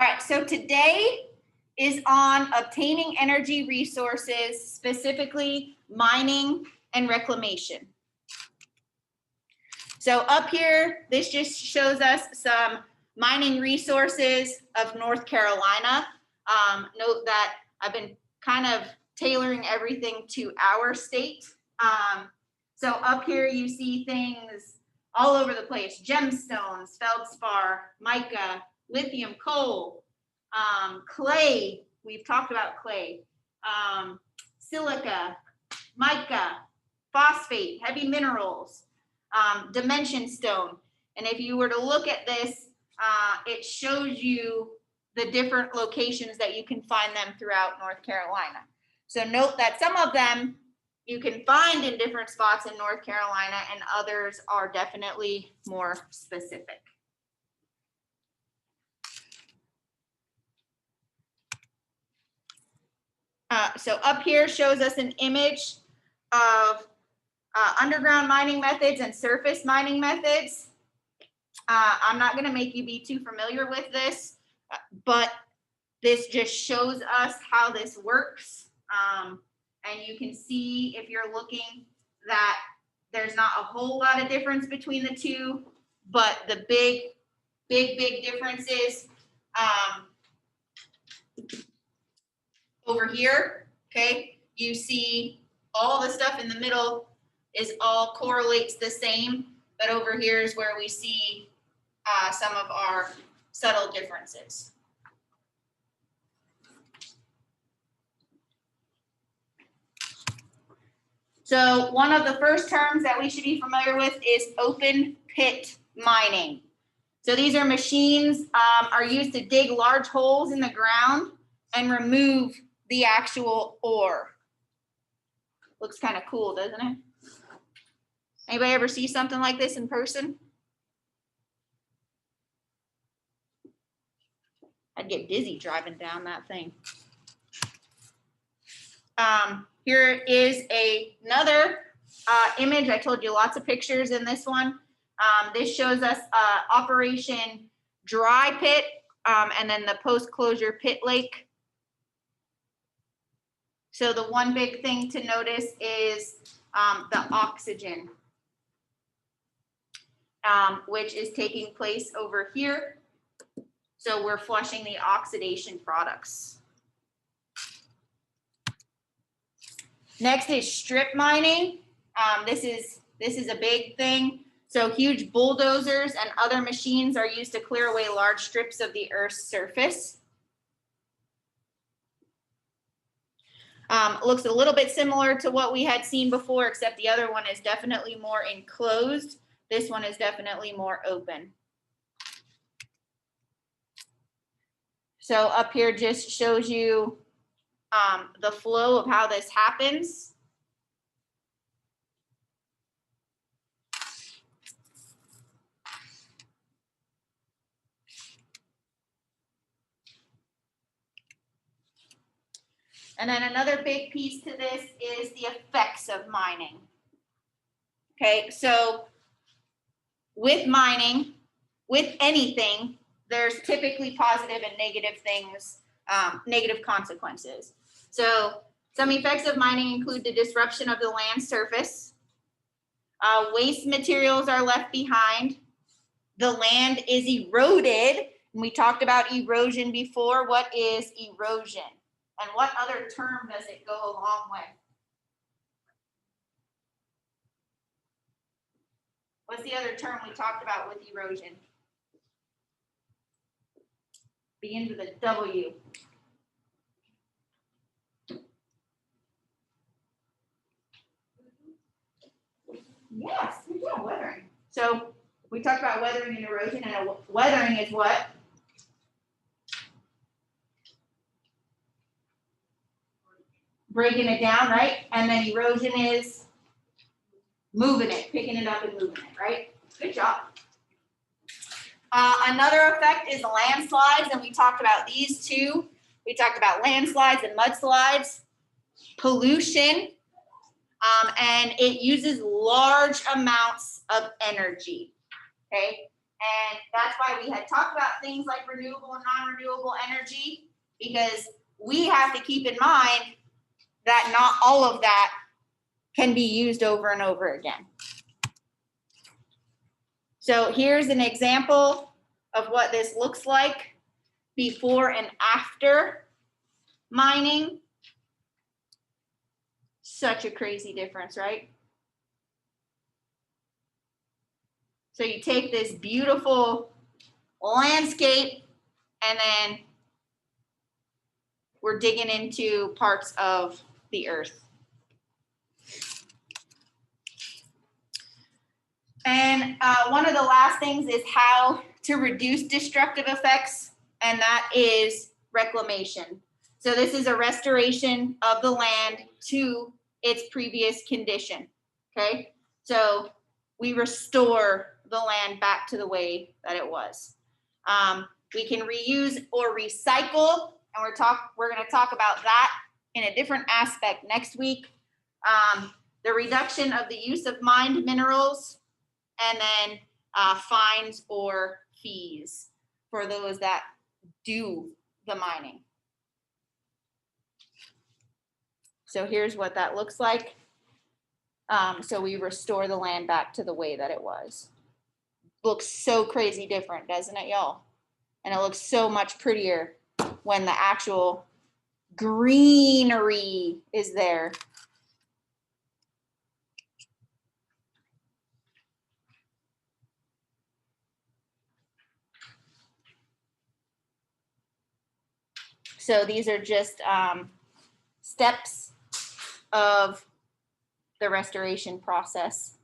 right, so today is on obtaining energy resources, specifically mining and reclamation. So up here, this just shows us some mining resources of North Carolina. Note that I've been kind of tailoring everything to our state. So up here you see things all over the place: gemstones, feldspar, mica, lithium, coal, clay. We've talked about clay, silica, mica, phosphate, heavy minerals, dimension stone. And if you were to look at this, it shows you the different locations that you can find them throughout North Carolina. So note that some of them you can find in different spots in North Carolina, and others are definitely more specific. So up here shows us an image of underground mining methods and surface mining methods. I'm not going to make you be too familiar with this, but this just shows us how this works. And you can see, if you're looking, that there's not a whole lot of difference between the two, but the big difference is over here, okay, you see all the stuff in the middle is all correlates the same, but over here is where we see some of our subtle differences. So one of the first terms that we should be familiar with is open pit mining. So these are machines are used to dig large holes in the ground and remove the actual ore. Looks kind of cool, doesn't it? Anybody ever see something like this in person? I'd get dizzy driving down that thing. Here is another image. I told you lots of pictures in this one. This shows us Operation Dry Pit and then the post-closure pit lake. So the one big thing to notice is the oxygen, which is taking place over here. So we're flushing the oxidation products. Next is strip mining. This is a big thing. So huge bulldozers and other machines are used to clear away large strips of the Earth's surface. Looks a little bit similar to what we had seen before, except the other one is definitely more enclosed. This one is definitely more open. So up here just shows you the flow of how this happens. And then another big piece to this is the effects of mining. Okay, so with mining, with anything, there's typically positive and negative things, negative consequences. So some effects of mining include the disruption of the land surface. Waste materials are left behind. The land is eroded. And we talked about erosion before. What is erosion? And what other term does it go along with? What's the other term we talked about with erosion? Begins with a W. Yes, good job, weathering. So we talked about weathering and erosion, and weathering is what? Breaking it down, right? And then erosion is moving it, picking it up and moving it, right? Good job. Another effect is landslides, and we talked about these two. We talked about landslides and mudslides. Pollution, and it uses large amounts of energy, okay? And that's why we had talked about things like renewable and non-renewable energy, because we have to keep in mind that not all of that can be used over and over again. So here's an example of what this looks like before and after mining. Such a crazy difference, right? So you take this beautiful landscape and then we're digging into parts of the earth. And one of the last things is how to reduce destructive effects, and that is reclamation. So this is a restoration of the land to its previous condition, okay? So we restore the land back to the way that it was. We can reuse or recycle, and we're gonna talk about that in a different aspect next week. The reduction of the use of mined minerals, and then fines or fees for those that do the mining. So here's what that looks like. So we restore the land back to the way that it was. Looks so crazy different, doesn't it, y'all? And it looks so much prettier when the actual greenery is there. So these are just steps of the restoration process.